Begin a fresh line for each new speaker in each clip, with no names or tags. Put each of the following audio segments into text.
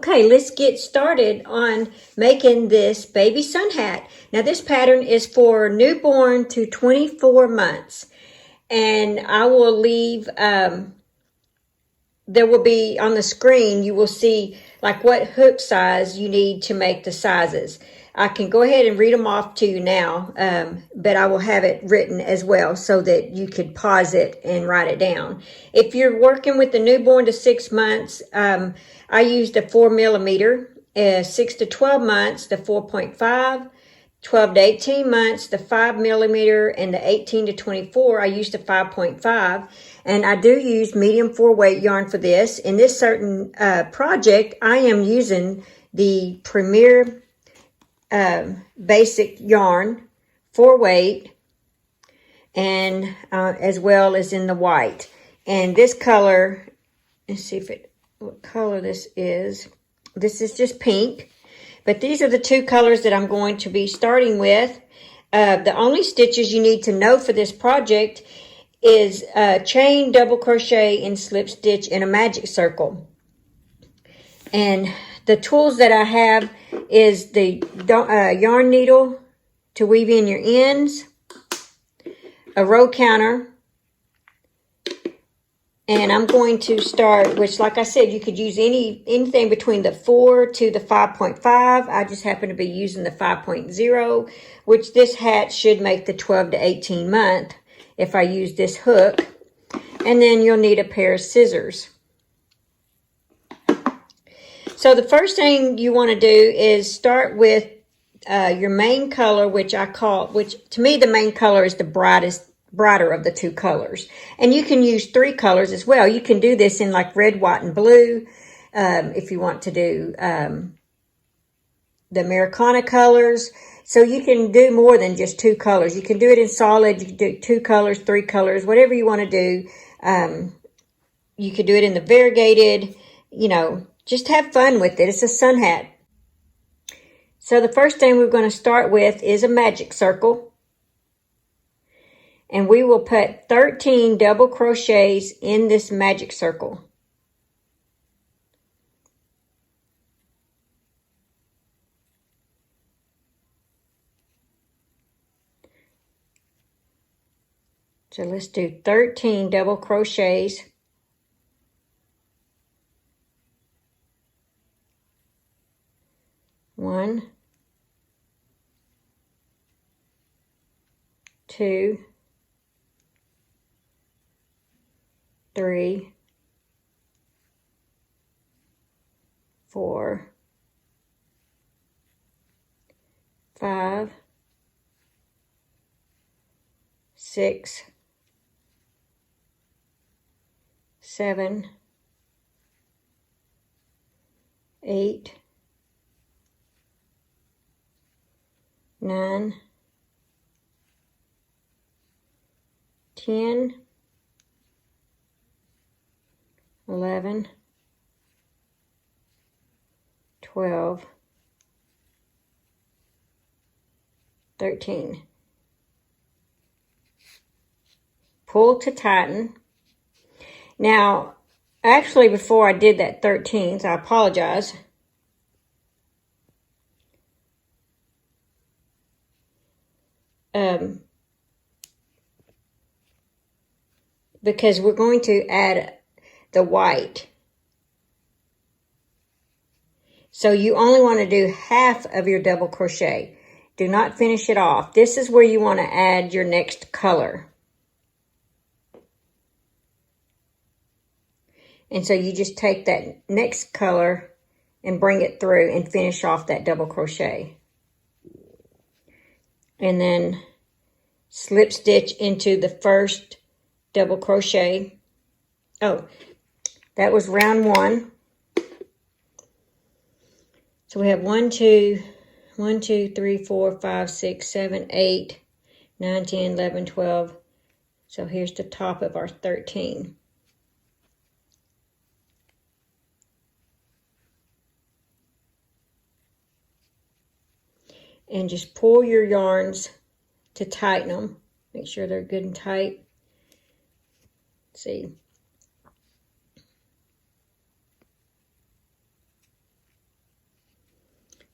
Okay, let's get started on making this baby sun hat. Now this pattern is for newborn to 24 months. And I will leave, there will be on the screen, you will see like what hook size you need to make the sizes. I can go ahead and read them off to you now, but I will have it written as well so that you could pause it and write it down. If you're working with the newborn to 6 months, I used a 4 millimeter, 6 to 12 months, the 4.5, 12 to 18 months, the 5 millimeter, and the 18 to 24, I used the 5.5. And I do use medium 4-weight yarn for this. In this certain project, I am using the Premier basic yarn 4-weight, and as well as in the white. And this color, let's see what color this is. This is just pink. But these are the two colors that I'm going to be starting with. The only stitches you need to know for this project is chain, double crochet, and slip stitch in a magic circle. And the tools that I have is the yarn needle to weave in your ends, a row counter, and I'm going to start, which like I said, you could use anything between the 4 to the 5.5. I just happen to be using the 5.0, which this hat should make the 12 to 18 month if I use this hook. And then you'll need a pair of scissors. So the first thing you want to do is start with your main color, which to me the main color is the brighter of the two colors. And you can use 3 colors as well. You can do this in like red, white, and blue. If you want to do the Americana colors. So you can do more than just 2 colors. You can do it in solid. You can do 2 colors, 3 colors, whatever you want to do. You could do it in the variegated, just have fun with it. It's a sun hat. So the first thing we're going to start with is a magic circle. And we will put 13 double crochets in this magic circle. So let's do 13 double crochets. One, 2, 3, 4, 5, 6, 7, 8, 9, 10, 11, 12, 13. Pull to tighten. Now, actually before I did that 13th, I apologize. Because we're going to add the white. So you only want to do half of your double crochet. Do not finish it off. This is where you want to add your next color. And so you just take that next color and bring it through and finish off that double crochet. And then slip stitch into the first double crochet. Oh, that was round 1. So we have 1, 2, 3, 4, 5, 6, 7, 8, 9, 10, 11, 12. So here's the top of our 13. And just pull your yarns to tighten them. Make sure they're good and tight. Let's see.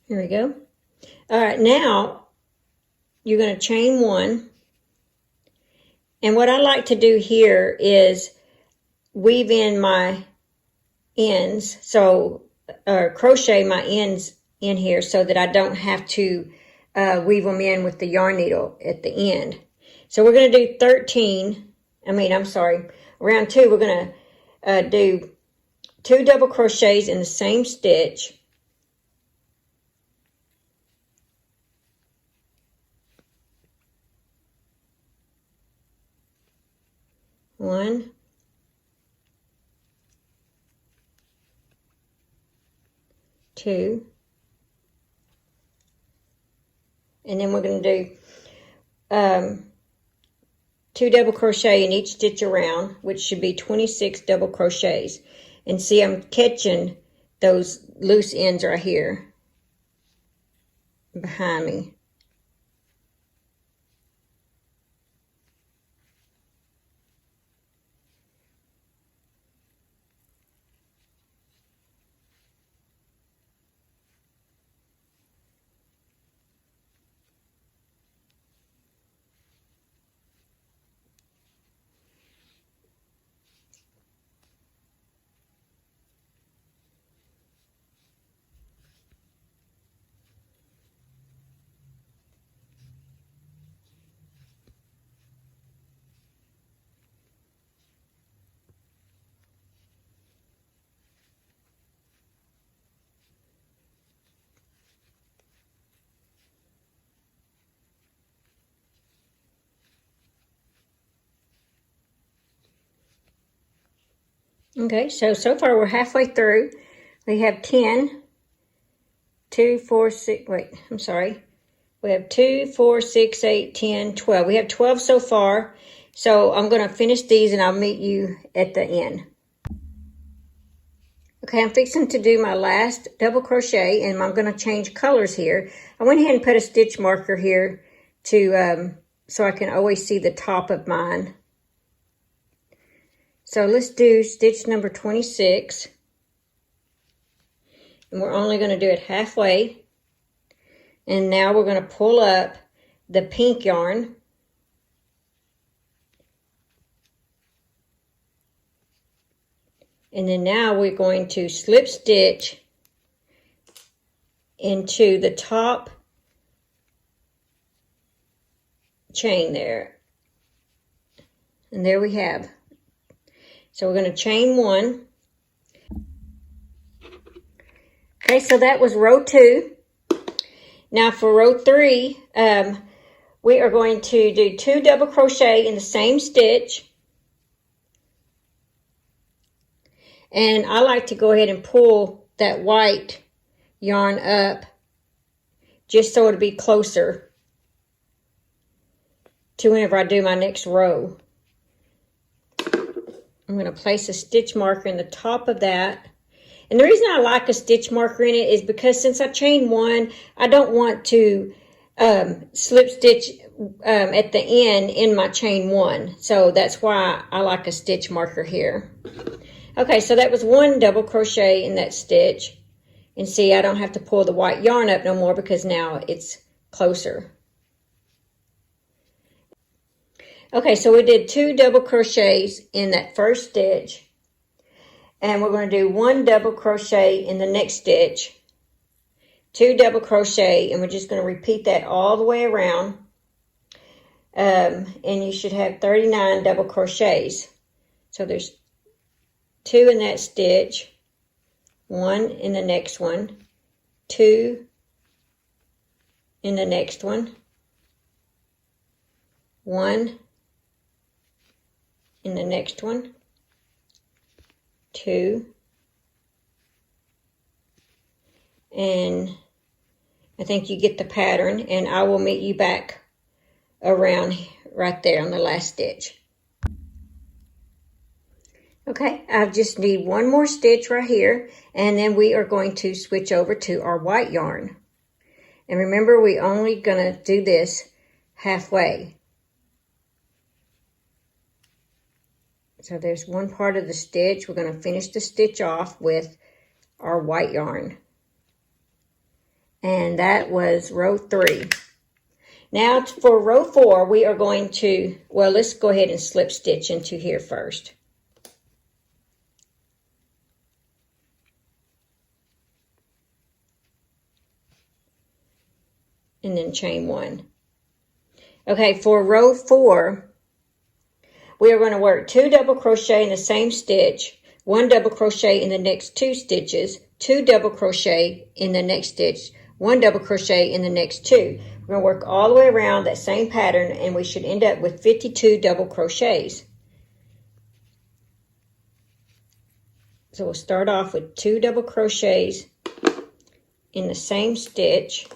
Here we go. All right, now you're going to chain one. And what I like to do here is weave in my ends, so crochet my ends in here so that I don't have to weave them in with the yarn needle at the end. So we're going to do round 2, we're going to do 2 double crochets in the same stitch. One, two, and then we're going to do 2 double crochet in each stitch around, which should be 26 double crochets. And see, I'm catching those loose ends right here behind me. Okay, so far we're halfway through. We have 10, 2, 4, 6, wait, I'm sorry. We have 2, 4, 6, 8, 10, 12. We have 12 so far. So I'm going to finish these and I'll meet you at the end. Okay, I'm fixing to do my last double crochet and I'm going to change colors here. I went ahead and put a stitch marker here to so I can always see the top of mine. So let's do stitch number 26. And we're only going to do it halfway. And now we're going to pull up the pink yarn. And then now we're going to slip stitch into the top chain there. And there we have. So we're going to chain one. Okay, so that was row 2. Now for row 3, we are going to do 2 double crochet in the same stitch. And I like to go ahead and pull that white yarn up just so it'll be closer to whenever I do my next row. I'm going to place a stitch marker in the top of that. And the reason I like a stitch marker in it is because since I chain one, I don't want to slip stitch at the end in my chain one. So that's why I like a stitch marker here. Okay, so that was 1 double crochet in that stitch. And see, I don't have to pull the white yarn up no more because now it's closer. Okay, so we did 2 double crochets in that first stitch. And we're going to do 1 double crochet in the next stitch. 2 double crochet, and we're just going to repeat that all the way around. And you should have 39 double crochets. So there's 2 in that stitch, 1 in the next one, 2 in the next one, 1 in the next one, 2, and I think you get the pattern, and I will meet you back around right there on the last stitch. Okay, I just need 1 more stitch right here, and then we are going to switch over to our white yarn. And remember, we're only going to do this halfway. So there's one part of the stitch. We're going to finish the stitch off with our white yarn. And that was row 3. Now for row 4, we are going to, well, let's go ahead and slip stitch into here first. And then chain 1. Okay, for row 4, we are going to work 2 double crochet in the same stitch, 1 double crochet in the next 2 stitches, 2 double crochet in the next stitch, 1 double crochet in the next 2. We're going to work all the way around that same pattern, and we should end up with 52 double crochets. So we'll start off with 2 double crochets in the same stitch.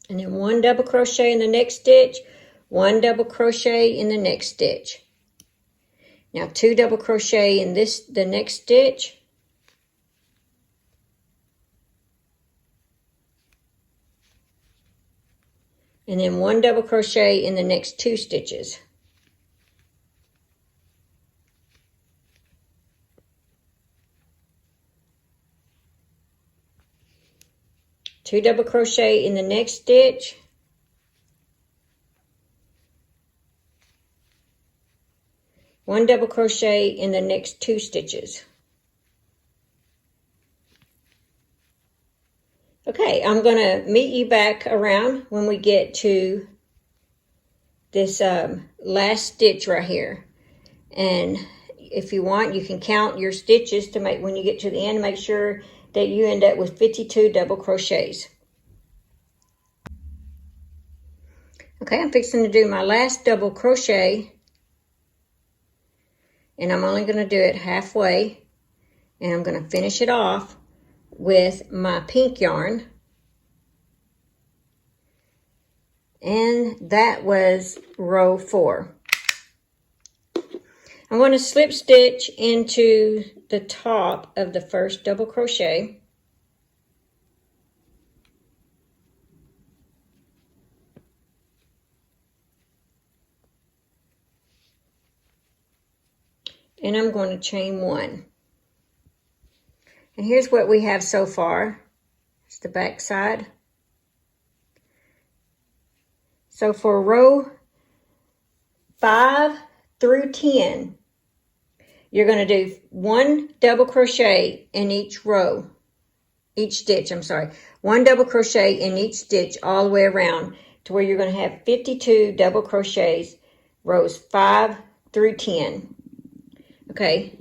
And then 1 double crochet in the next stitch, 1 double crochet in the next stitch. Now 2 double crochet in the next stitch. And then 1 double crochet in the next 2 stitches. Two double crochet in the next stitch. One double crochet in the next 2 stitches. Okay, I'm going to meet you back around when we get to this last stitch right here. And if you want, you can count your stitches to make, when you get to the end, make sure that you end up with 52 double crochets. Okay, I'm fixing to do my last double crochet, and I'm only going to do it halfway, and I'm going to finish it off with my pink yarn. And that was row 4. I'm going to slip stitch into the top of the first double crochet. And I'm going to chain 1. And here's what we have so far. It's the back side. So for row 5 through 10, you're going to do 1 double crochet in each row, each stitch, I'm sorry. 1 double crochet in each stitch all the way around to where you're going to have 52 double crochets, rows 5 through 10. Okay,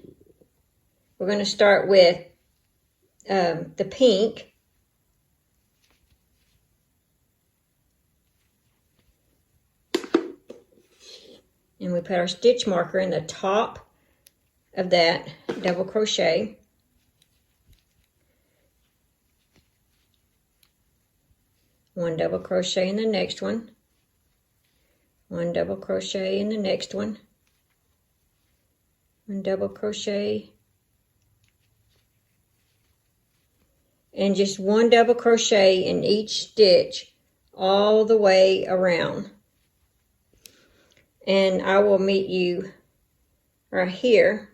we're going to start with the pink. And we put our stitch marker in the top of that double crochet. One double crochet in the next one. 1 double crochet in the next one. 1 double crochet. And just 1 double crochet in each stitch all the way around. And I will meet you right here.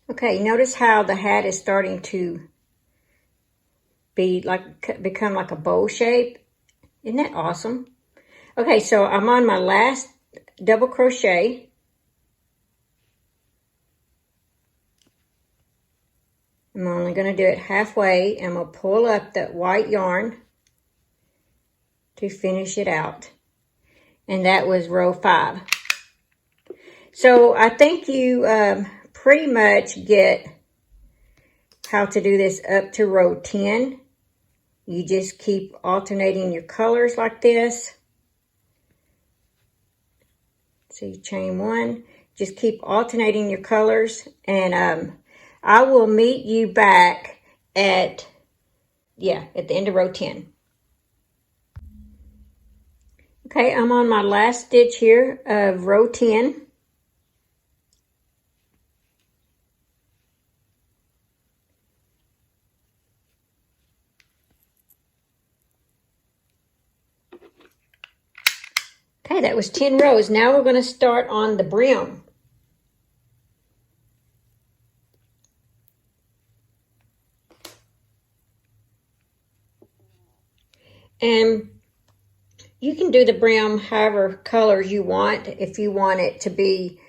Okay, notice how the hat is starting to become like a bow shape. Isn't that awesome? Okay, so I'm on my last double crochet. I'm only going to do it halfway. I'm going to pull up that white yarn to finish it out. And that was row 5. So I think you pretty much get how to do this up to row 10. You just keep alternating your colors like this. So you chain 1, just keep alternating your colors, and I will meet you back at the end of row 10. Okay, I'm on my last stitch here of row 10. Okay, that was 10 rows. Now we're going to start on the brim. And you can do the brim however colors you want. If you want it to be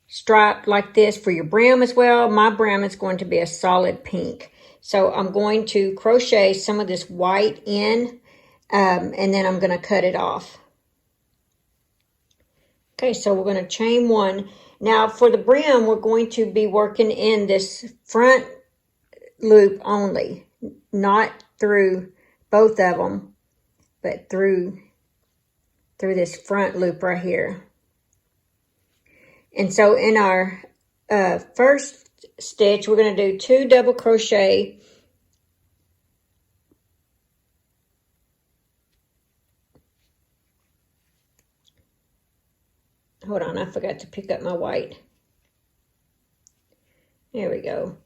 striped like this for your brim as well. My brim is going to be a solid pink. So I'm going to crochet some of this white in, and then I'm going to cut it off. Okay, so we're going to chain one. Now for the brim, we're going to be working in this front loop only, not through both of them, but through this front loop right here. And so in our first stitch, we're going to do 2 double crochet. Hold on, I forgot to pick up my white. There we go.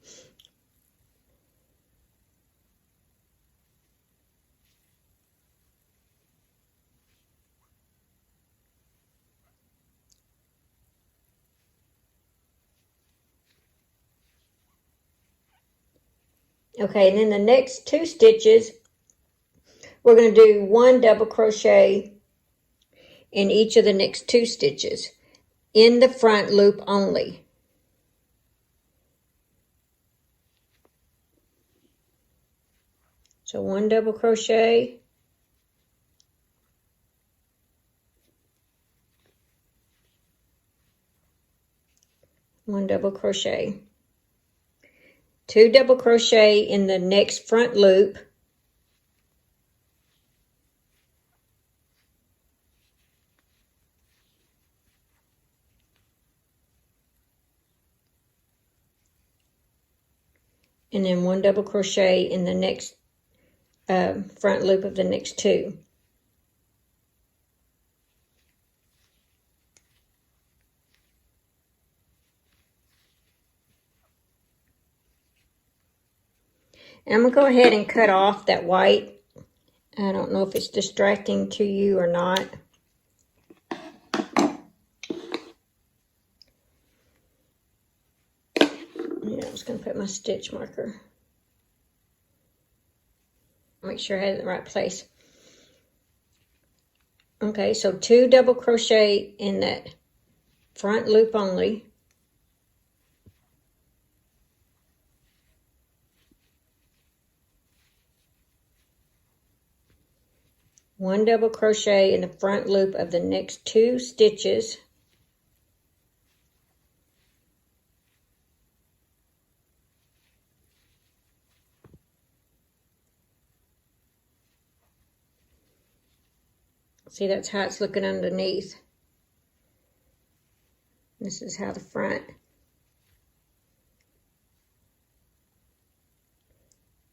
Okay, and then the next 2 stitches, we're going to do 1 double crochet in each of the next 2 stitches in the front loop only. So 1 double crochet, one double crochet, 2 double crochet in the next front loop, and then 1 double crochet in the next front loop of the next 2. And I'm going to go ahead and cut off that white. I don't know if it's distracting to you or not. Yeah, I'm just going to put my stitch marker. Make sure I have it in the right place. Okay, so 2 double crochet in that front loop only. One double crochet in the front loop of the next 2 stitches. See, that's how it's looking underneath. This is how the front.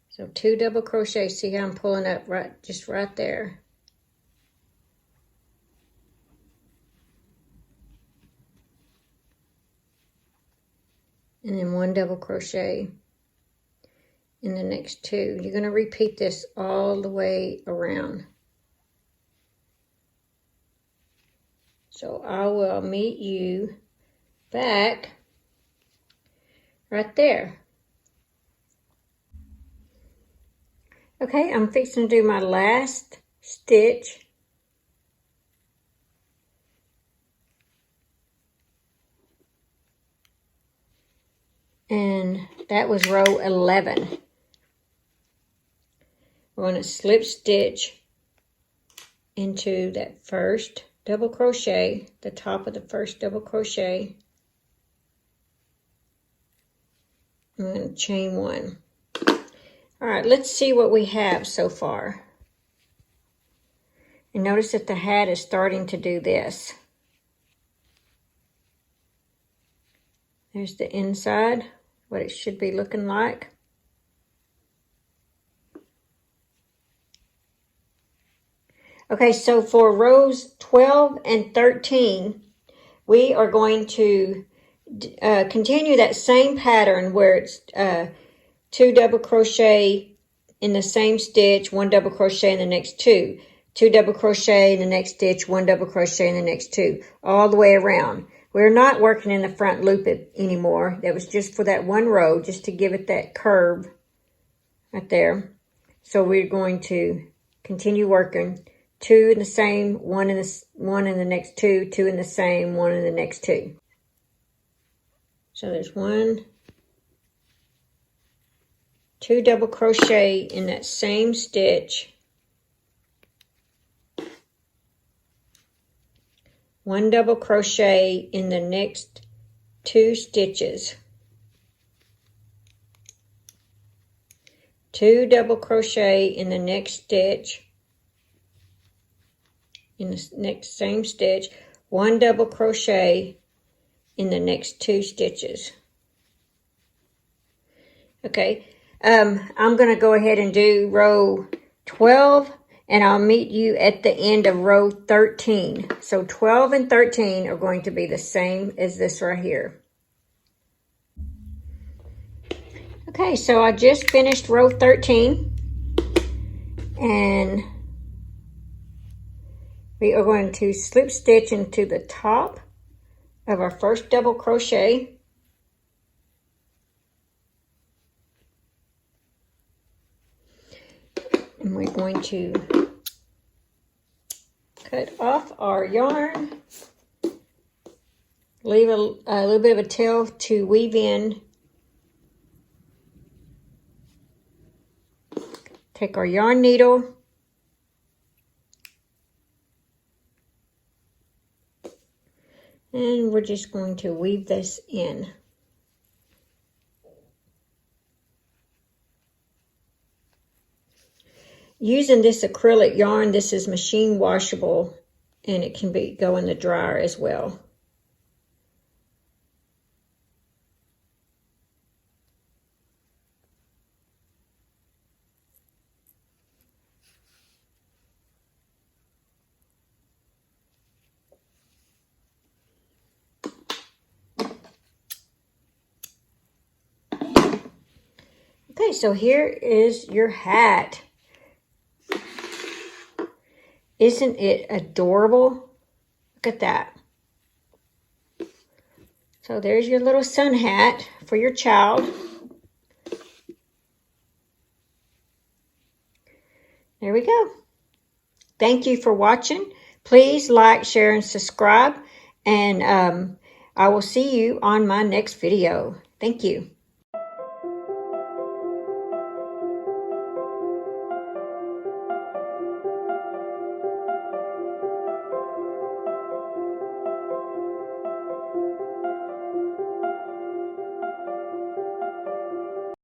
So 2 double crochet. See how I'm pulling up just right there. And then 1 double crochet in the next 2. You're going to repeat this all the way around. So I will meet you back right there. Okay, I'm fixing to do my last stitch. And that was row 11. We're going to slip stitch into that first double crochet, the top of the first double crochet. I'm going to chain 1. All right, let's see what we have so far. And notice that the hat is starting to do this. There's the inside, what it should be looking like. Okay, so for rows 12 and 13, we are going to continue that same pattern where it's 2 double crochet in the same stitch, 1 double crochet in the next 2. 2 double crochet in the next stitch, 1 double crochet in the next 2, all the way around. We're not working in the front loop anymore. That was just for that one row, just to give it that curve right there. So we're going to continue working 2 in the same, 1 in the next 2, 2 in the same, 1 in the next 2. So there's 1, 2 double crochet in that same stitch, 1 double crochet in the next 2 stitches, 2 double crochet in the next stitch, in the next same stitch, 1 double crochet in the next 2 stitches. Okay, I'm going to go ahead and do row 12, and I'll meet you at the end of row 13. So 12 and 13 are going to be the same as this right here. Okay, so I just finished row 13, and we are going to slip stitch into the top of our first double crochet. And we're going to cut off our yarn, leave a little bit of a tail to weave in. Take our yarn needle, and we're just going to weave this in. Using this acrylic yarn, this is machine washable, and it can go in the dryer as well. Okay, so here is your hat. Isn't it adorable? Look at that. So there's your little sun hat for your child. There we go. Thank you for watching. Please like, share, and subscribe. And I will see you on my next video. Thank you.